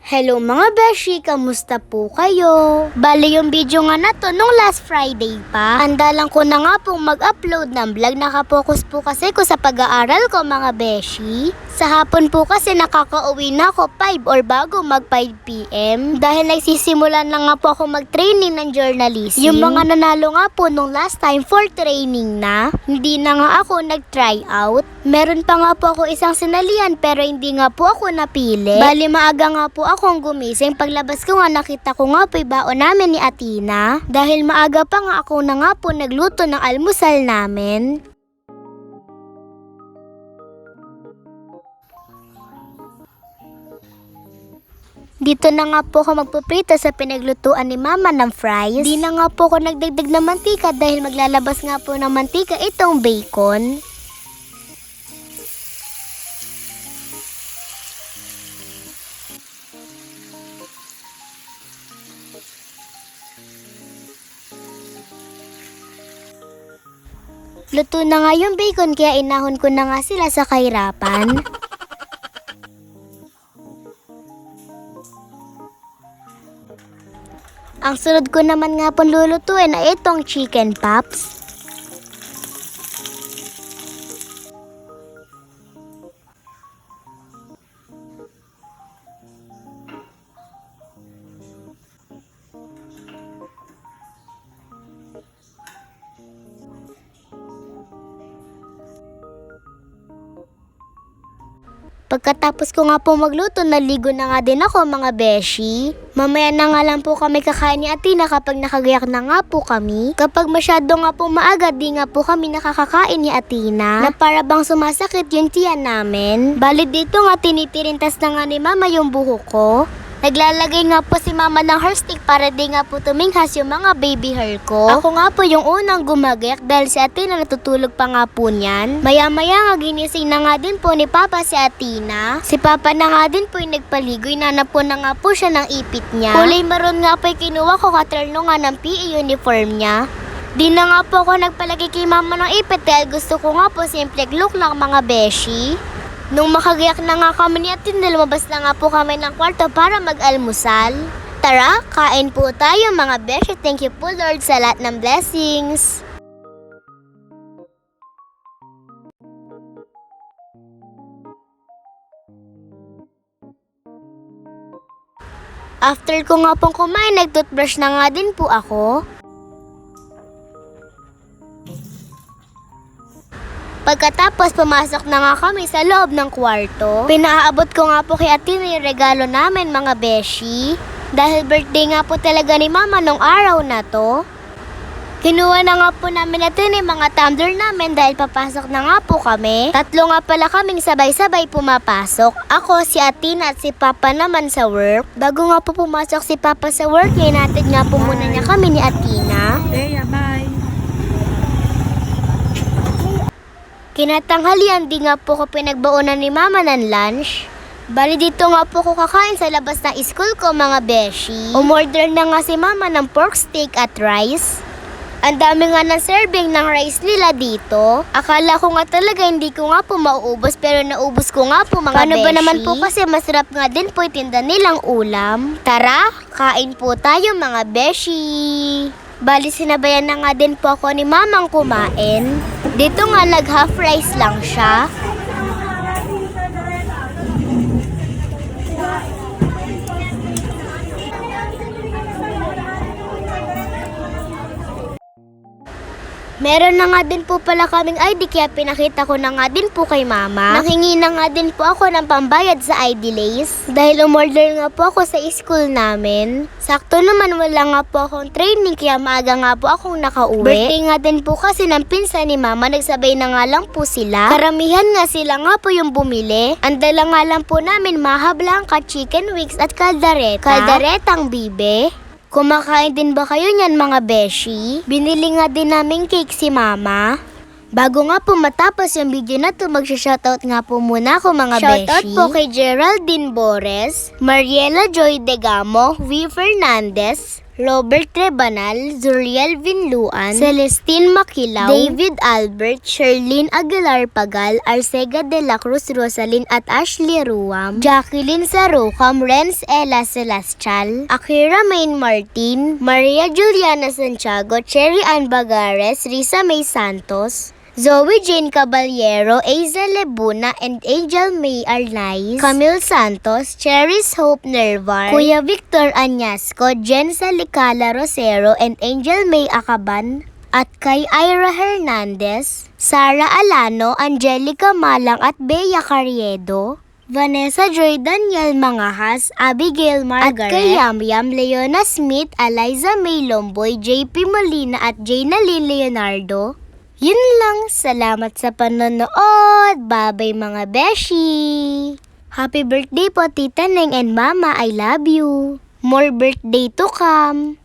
Hello mga beshi, kamusta po kayo? Bale yung video nga na to nung last Friday pa. Andalan ko na nga pong mag-upload ng vlog. Nakapokus po kasi ko sa pag-aaral ko mga beshi. Sa hapon po kasi nakakauwi na ako 5 or bago mag 5 PM. Dahil nagsisimula na nga po ako mag-training ng journalism. Yung mga nanalo nga po nung last time for training na, hindi na nga ako nag-try out. Meron pa nga po ako isang sinalihan pero hindi nga po ako napili. Bali maaga nga po akong gumising. Paglabas ko nga nakita ko nga po baon namin ni Athena. Dahil maaga pa nga ako na nga po nagluto ng almusal namin. Dito na nga po ako magpuprito sa pinaglutuan ni Mama ng fries. Di na nga po ako nagdagdag ng mantika dahil maglalabas nga po ng mantika itong bacon. Luto na nga yung bacon kaya inahon ko na nga sila sa kahirapan. Ang sunod ko naman nga pong lulutuin ay itong chicken pops. Pagkatapos ko nga po magluto, naligo na nga din ako mga beshi. Mamaya na nga lang po kami kakain ni Athena kapag nakagayak na nga po kami. Kapag masyado nga po maaga, di nga po kami nakakakain ni Athena na para bang sumasakit yung tiyan namin. Bali dito nga tinitirintas na nga ni Mama yung buhok ko. Naglalagay nga po si Mama ng hair stick para di nga po tuminghas yung mga baby hair ko. Ako nga po yung unang gumagyak dahil si Athena natutulog pa nga po niyan. Maya-maya nga ginising na nga din po ni Papa si Athena. Si Papa na nga din po yung nagpaligo. Inanap po na nga po siya ng ipit niya. Kulay maroon nga po yung kinuha ko katerno nga ng PE uniform niya. Di na nga po ako nagpalagay kay Mama ng ipit dahil gusto ko nga po simple look lang mga beshi. Nung makagayak na nga kami ni Athena, lumabas na nga po kami ng kwarto para mag-almusal. Tara, kain po tayo mga beshi. Thank you po Lord sa lahat ng blessings. After ko nga pong kumain, nag-toothbrush na nga din po ako. Pagkatapos, pumasok na nga kami sa loob ng kwarto. Pinaabot ko nga po kay Athena yung regalo namin mga beshi. Dahil birthday nga po talaga ni Mama nung araw na to. Kinuha na nga po namin natin yung mga tumbler namin dahil papasok na nga po kami. Tatlo nga pala kaming sabay-sabay pumapasok. Ako, si Athena at si Papa naman sa work. Bago nga po pumasok si Papa sa work, hinatid nga po muna niya kami ni Athena. Bea, bye. Kinatanghalian di nga po ko pinagbaunan ni Mama ng lunch. Bali dito nga po ko kakain sa labas ng school ko mga beshi. Umorder na nga si Mama ng pork steak at rice. Ang dami nga ng serving ng rice nila dito. Akala ko nga talaga hindi ko nga po mauubos pero naubos ko nga po mga beshi. Paano ba naman po kasi masarap nga din po itinda nilang ulam. Tara, kain po tayo mga beshi. Bali sinabayan na nga din po ako ni Mamang kumain. Dito nga nag-half rice lang siya. Meron na nga din po pala kaming ID kaya pinakita ko na nga din po kay Mama. Nanghingi na nga din po ako ng pambayad sa ID lace dahil umorder nga po ako sa school namin. Sakto naman wala nga po akong training kaya maaga nga po akong nakauwi. Birthday nga din po kasi ng pinsan ni Mama, nagsabay na nga lang po sila. Karamihan nga sila nga po yung bumili. Ang dala nga lang po namin mahablangka, chicken wings at kaldereta. Kalderetang bibe. Kumakain din ba kayo niyan mga beshi? Binili nga din namin cake si Mama. Bago nga po matapos yung video na to, magsha-shoutout nga po muna ako mga beshi. Shoutout po kay Geraldine Bores, Mariela Joy Degamo, V. Fernandez, Robert Rebanal, Zuriel Vinluan, Celestine Makilaw, David Albert, Sherlyn Aguilar Pagal, Arcega de la Cruz Rosalyn at Ashley Ruam, Jacqueline Sarocam, Renz Ella Celestial, Akira Main Martin, Maria Juliana Santiago, Cherry Ann Bagares, Risa May Santos, Zoe Jane Caballero, Aza Lebuna, and Angel May Arnaiz, Camille Santos, Cheris Hope Nervar, Kuya Victor Añasco, Jen Salicala Rosero, and Angel May Acaban, at kay Ira Hernandez, Sara Alano, Angelica Malang at Bea Carriedo, Vanessa Joy Daniel Mangahas, Abigail Margaret, at kay Yamyam, Leona Smith, Eliza May Lomboy, JP Molina at Jaina Lynn Leonardo. Yun lang, salamat sa panonood. Bye-bye mga beshi. Happy birthday po Tita Neng and Mama, I love you. More birthday to come.